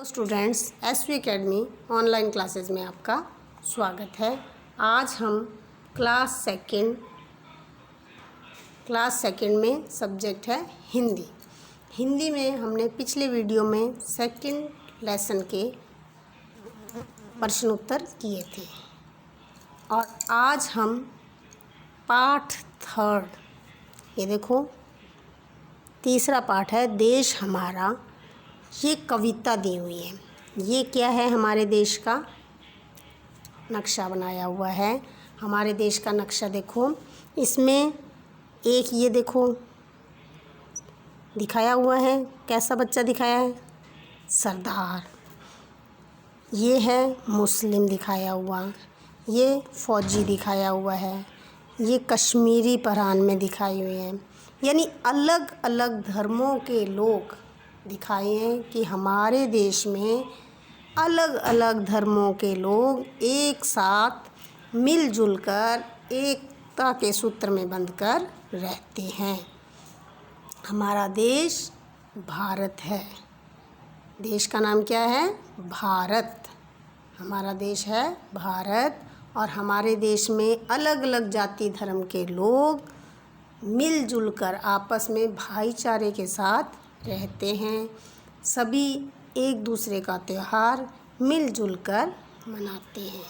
Students, SV academy online classes में आपका स्वागत है। आज हम क्लास सेकंड में सब्जेक्ट है हिंदी। हिंदी में हमने पिछले वीडियो में सेकंड लेसन के प्रश्न उत्तर किए थे और आज हम पाठ थर्ड, ये देखो तीसरा पाठ है देश हमारा। ये कविता दी हुई है। ये क्या है? हमारे देश का नक्शा बनाया हुआ है। हमारे देश का नक्शा देखो, इसमें एक ये देखो दिखाया हुआ है। कैसा बच्चा दिखाया है? सरदार। ये है मुस्लिम दिखाया हुआ, ये फ़ौजी दिखाया हुआ है, ये कश्मीरी पहरान में दिखाई हुई है। यानी अलग अलग धर्मों के लोग दिखाए हैं कि हमारे देश में अलग अलग धर्मों के लोग एक साथ मिलजुल कर एकता के सूत्र में बंधकर रहते हैं। हमारा देश भारत है। देश का नाम क्या है? भारत। हमारा देश है भारत और हमारे देश में अलग अलग जाति धर्म के लोग मिलजुल कर आपस में भाईचारे के साथ रहते हैं। सभी एक दूसरे का त्यौहार मिलजुल कर मनाते हैं,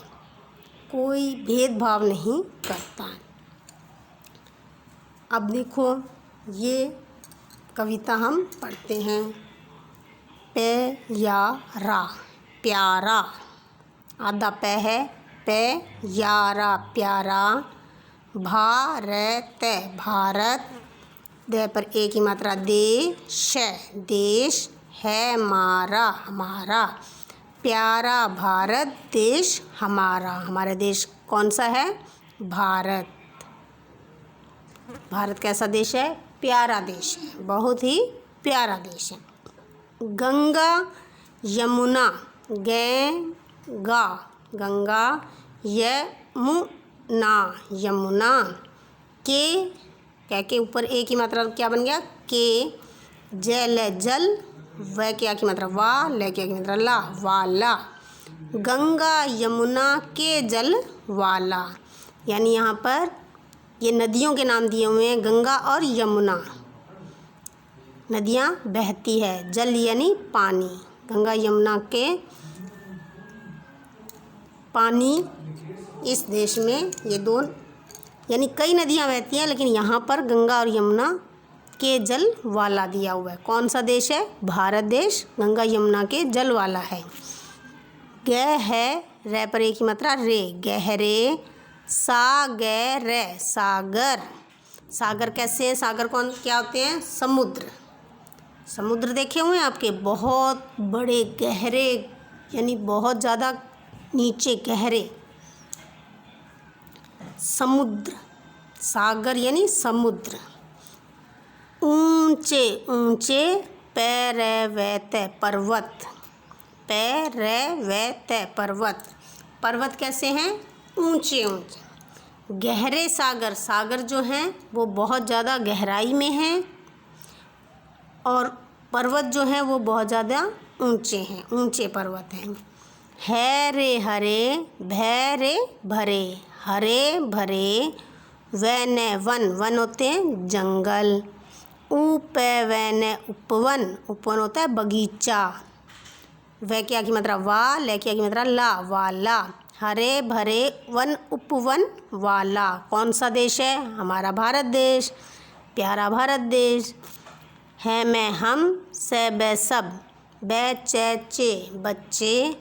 कोई भेदभाव नहीं करता। अब देखो ये कविता हम पढ़ते हैं। प्यारा, प्यारा, आधा पै है, प्यारा, प्यारा। भारत, भारत, दे पर एक ही मात्रा, देश, देश है हमारा, हमारा। प्यारा भारत देश हमारा। हमारा देश कौन सा है? भारत। भारत कैसा देश है? प्यारा देश है, बहुत ही प्यारा देश है। गंगा यमुना, गंगा, गंगा यमुना, यमुना के ऊपर एक ही मात्रा क्या बन गया? के। जल, जल, व क्या की मात्रा? वा, ल क्या की मात्रा? ला, वाला। गंगा यमुना के जल वाला। यानी यहाँ पर ये नदियों के नाम दिए हुए हैं, गंगा और यमुना। नदियाँ बहती है, जल यानी पानी। गंगा यमुना के पानी इस देश में ये दो यानी कई नदियाँ बहती हैं, लेकिन यहाँ पर गंगा और यमुना के जल वाला दिया हुआ है। कौन सा देश है? भारत देश गंगा यमुना के जल वाला है। गह है, रे पर एक ही मात्रा, रे, गहरे। सागर, सागर, सागर कैसे हैं? सागर कौन क्या होते हैं? समुद्र। समुद्र देखे हुए हैं आपके? बहुत बड़े गहरे, यानी बहुत ज़्यादा नीचे गहरे समुद्र। सागर यानी समुद्र। ऊंचे, ऊंचे, पैरवैत, पर्वत, पैरवैत, पर्वत। पर्वत कैसे हैं? ऊंचे ऊंचे। गहरे सागर, सागर जो हैं वो बहुत ज़्यादा गहराई में हैं और पर्वत जो हैं वो बहुत ज़्यादा ऊंचे हैं, ऊंचे पर्वत हैं। हैरे हरे, भैरे भरे, हरे भरे। वैन, वन, वन होते हैं जंगल। उपवन, उपवन, उपवन होता है बगीचा। वह क्या की मात्रा? वा, ले क्या की मात्रा? ला, वाला। हरे भरे वन, उपवन वाला। कौन सा देश है? हमारा भारत देश, प्यारा भारत देश है। मैं, हम, से, बै, सब, बै, चे, चे, बच्चे,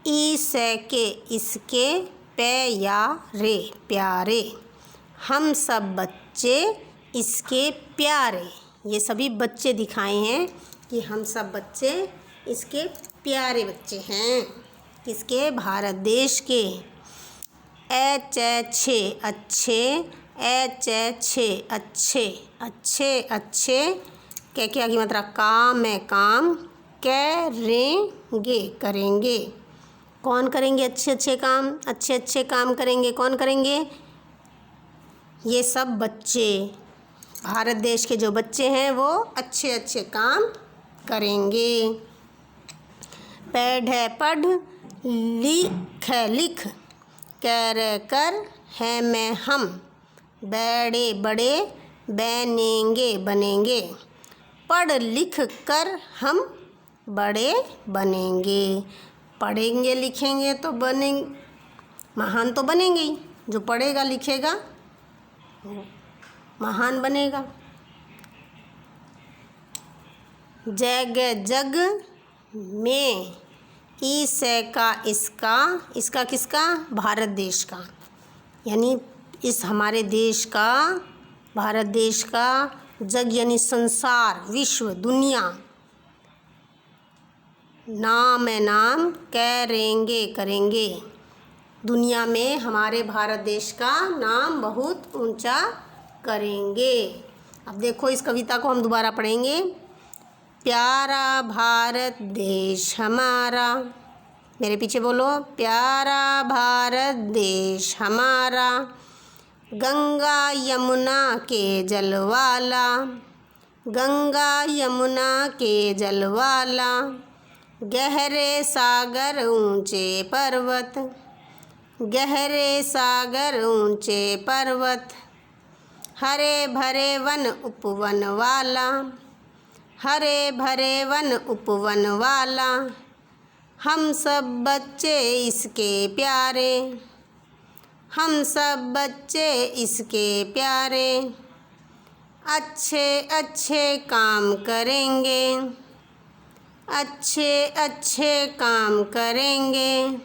ई, से, के, इसके, पे, या, रे, प्यारे। हम सब बच्चे इसके प्यारे। ये सभी बच्चे दिखाए हैं कि हम सब बच्चे इसके प्यारे बच्चे हैं। किसके? भारत देश के। ए, चे, छे, अच्छे, ए, चे, छे, अच्छे, अच्छे, अच्छे। क्या की मात्रा? काम है, काम, करेंगे, करेंगे। कौन करेंगे अच्छे अच्छे काम? अच्छे अच्छे काम करेंगे। कौन करेंगे? ये सब बच्चे, भारत देश के जो बच्चे हैं वो अच्छे अच्छे काम करेंगे। पैढ़ पढ़, लिख लिख, कर कर, है मैं हम, बड़े बड़े, बनेंगे बनेंगे, पढ़ लिख कर हम बड़े बनेंगे। पढ़ेंगे लिखेंगे तो बनेंगे, महान तो बनेंगे ही। जो पढ़ेगा लिखेगा वो महान बनेगा। जग जग में, इस का इसका, इसका किसका? भारत देश का, यानी इस हमारे देश का, भारत देश का। जग यानी संसार, विश्व, दुनिया। नाम है नाम, करेंगे करेंगे, दुनिया में हमारे भारत देश का नाम बहुत ऊंचा करेंगे। अब देखो इस कविता को हम दोबारा पढ़ेंगे। प्यारा भारत देश हमारा, मेरे पीछे बोलो, प्यारा भारत देश हमारा, गंगा यमुना के जल वाला, गंगा यमुना के जल वाला, गहरे सागर ऊंचे पर्वत, गहरे सागर ऊंचे पर्वत, हरे भरे वन उपवन वाला, हरे भरे वन उपवन वाला, हम सब बच्चे इसके प्यारे, हम सब बच्चे इसके प्यारे, अच्छे अच्छे काम करेंगे, अच्छे अच्छे काम करेंगे,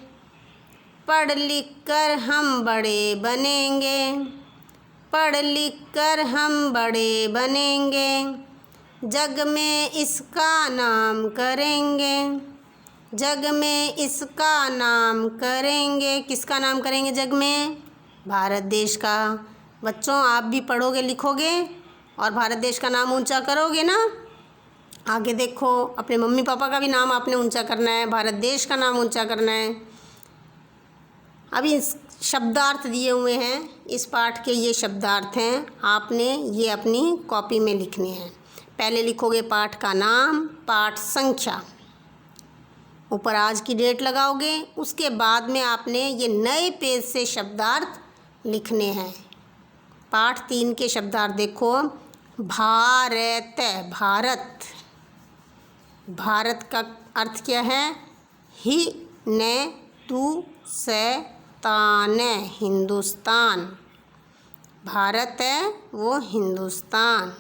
पढ़ लिख कर हम बड़े बनेंगे, पढ़ लिख कर हम बड़े बनेंगे, जग में इसका नाम करेंगे, जग में इसका नाम करेंगे। किसका नाम करेंगे जग में? भारत देश का। बच्चों आप भी पढ़ोगे लिखोगे और भारत देश का नाम ऊंचा करोगे ना। आगे देखो, अपने मम्मी पापा का भी नाम आपने ऊंचा करना है, भारत देश का नाम ऊंचा करना है। अभी शब्दार्थ दिए हुए हैं, इस पाठ के ये शब्दार्थ हैं, आपने ये अपनी कॉपी में लिखने हैं। पहले लिखोगे पाठ का नाम, पाठ संख्या, ऊपर आज की डेट लगाओगे। उसके बाद में आपने ये नए पेज से शब्दार्थ लिखने हैं। पाठ 3 के शब्दार्थ देखो। भारत, भारत, भारत का अर्थ क्या है? ही ने तू से तान, हिंदुस्तान। भारत है वो हिंदुस्तान।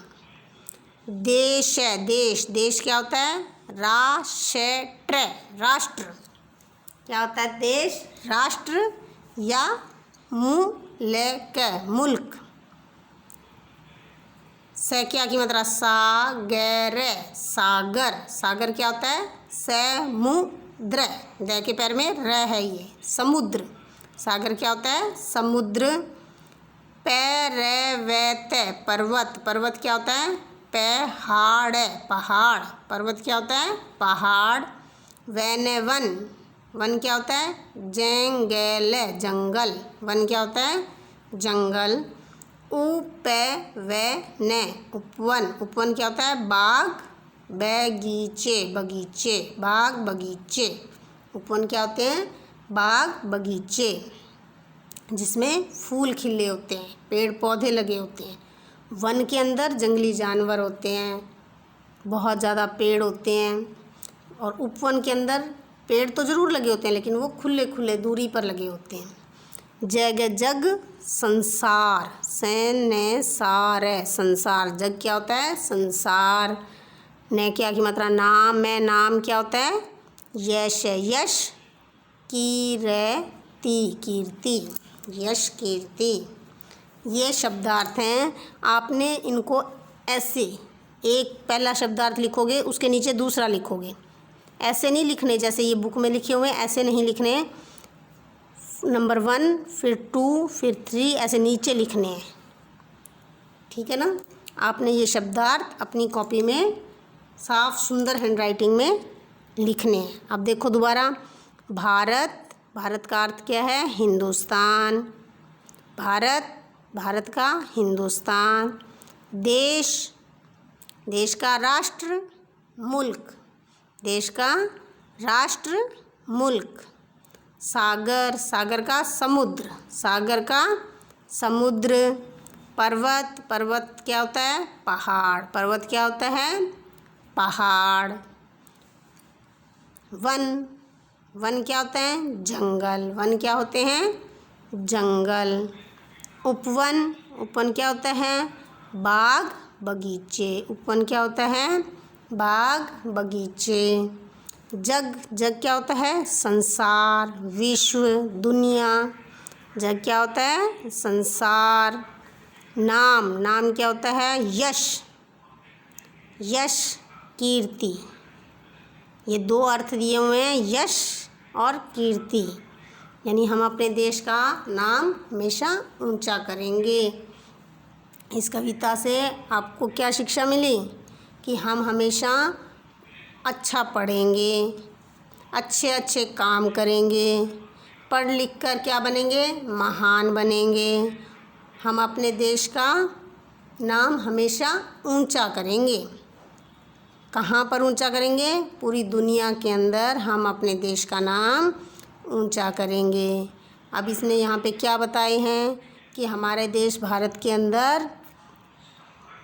देश है, देश, देश क्या होता है? राष्ट्र, राष्ट्र क्या होता है? देश, राष्ट्र या मुल्क, मुल्क। स क्या की मात्रा? सागर, सागर, सागर क्या होता है? समुद्र, द के पैर में र है ये, समुद्र। सागर क्या होता है? समुद्र। पर्वत, पर्वत, पर्वत क्या होता है? पहाड़, पहाड़, पर्वत क्या होता है? पहाड़। वन, वन, वन क्या होता है? जंगल, जंगल, वन क्या होता है? जंगल। उपवन, उपवन, उपवन क्या होता है? बाग, बगीचे, बगीचे, बाग बगीचे। उपवन क्या होते हैं? बाग बगीचे, जिसमें फूल खिले होते हैं, पेड़ पौधे लगे होते हैं। वन के अंदर जंगली जानवर होते हैं, बहुत ज़्यादा पेड़ होते हैं। और उपवन के अंदर पेड़ तो ज़रूर लगे होते हैं, लेकिन वो खुले खुले दूरी पर लगे होते हैं। जग जग संसार, सैन ने सार है, संसार। जग क्या होता है? संसार। न क्या की मात्रा? नाम है, नाम क्या होता है? यश, यश। कीर्ति, कीर्ति, यश, कीर्ति। ये शब्दार्थ हैं। आपने इनको ऐसे, एक पहला शब्दार्थ लिखोगे, उसके नीचे दूसरा लिखोगे। ऐसे नहीं लिखने जैसे ये बुक में लिखे हुए हैं, ऐसे नहीं लिखने। नंबर 1, फिर 2, फिर 3, ऐसे नीचे लिखने हैं। ठीक है ना? आपने ये शब्दार्थ अपनी कॉपी में साफ सुंदर हैंडराइटिंग में लिखने हैं। अब देखो दोबारा। भारत, भारत का अर्थ क्या है? हिंदुस्तान। भारत, भारत का हिंदुस्तान। देश, देश का राष्ट्र। मुल्क, देश का राष्ट्र मुल्क, सागर सागर का समुद्र, सागर का समुद्र, पर्वत पर्वत क्या होता है? पहाड़, पर्वत क्या होता है? पहाड़, वन वन क्या होता है? जंगल, वन क्या होते हैं? जंगल, उपवन उपवन क्या होता है? बाग बगीचे, उपवन क्या होता है? बाग बगीचे, जग जग क्या होता है? संसार, विश्व, दुनिया, जग क्या होता है? संसार, नाम नाम क्या होता है? यश, यश कीर्ति, ये दो अर्थ दिए हुए हैं, यश और कीर्ति, यानी हम अपने देश का नाम हमेशा ऊंचा करेंगे। इस कविता से आपको क्या शिक्षा मिली? कि हम हमेशा अच्छा पढ़ेंगे, अच्छे अच्छे काम करेंगे, पढ़ लिख कर क्या बनेंगे? महान बनेंगे। हम अपने देश का नाम हमेशा ऊंचा करेंगे। कहाँ पर ऊंचा करेंगे? पूरी दुनिया के अंदर हम अपने देश का नाम ऊंचा करेंगे। अब इसने यहाँ पे क्या बताए हैं कि हमारे देश भारत के अंदर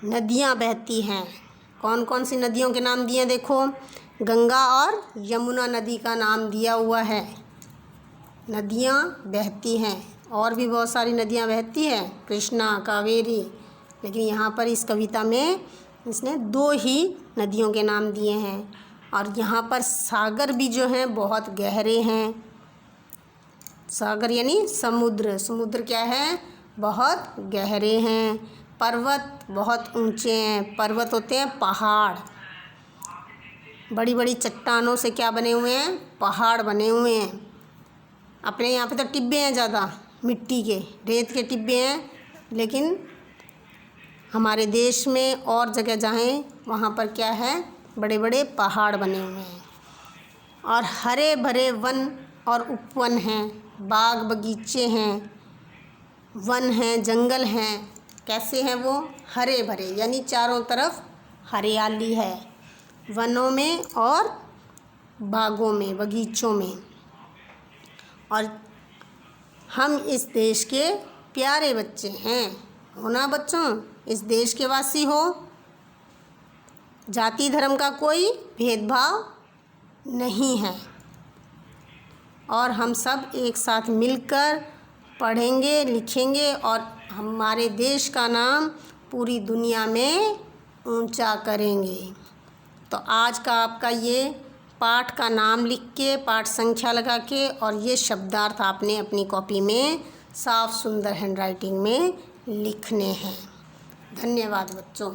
नदियाँ बहती हैं। कौन कौन सी नदियों के नाम दिए? देखो, गंगा और यमुना नदी का नाम दिया हुआ है। नदियाँ बहती हैं, और भी बहुत सारी नदियाँ बहती हैं, कृष्णा, कावेरी, लेकिन यहाँ पर इस कविता में इसने दो ही नदियों के नाम दिए हैं। और यहाँ पर सागर भी जो हैं बहुत गहरे हैं। सागर यानी समुद्र, समुद्र क्या है? बहुत गहरे हैं। पर्वत बहुत ऊंचे हैं, पर्वत होते हैं पहाड़, बड़ी बड़ी चट्टानों से क्या बने हुए हैं? पहाड़ बने हुए हैं। अपने यहाँ पे तो टिब्बे हैं, ज़्यादा मिट्टी के, रेत के टिब्बे हैं, लेकिन हमारे देश में और जगह जाएं वहाँ पर क्या है? बड़े बड़े पहाड़ बने हुए हैं, और हरे भरे वन और उपवन हैं, बाग बगीचे हैं, वन हैं, जंगल हैं। कैसे हैं वो? हरे भरे, यानी चारों तरफ हरियाली है, वनों में और बागों में, बगीचों में। और हम इस देश के प्यारे बच्चे हैं, हो ना बच्चों? इस देश के वासी हो। जाति धर्म का कोई भेदभाव नहीं है, और हम सब एक साथ मिलकर पढ़ेंगे, लिखेंगे और हमारे देश का नाम पूरी दुनिया में ऊंचा करेंगे। तो आज का आपका ये पाठ का नाम लिख के, पाठ संख्या लगा के, और ये शब्दार्थ आपने अपनी कॉपी में साफ सुंदर हैंडराइटिंग में लिखने हैं। धन्यवाद बच्चों।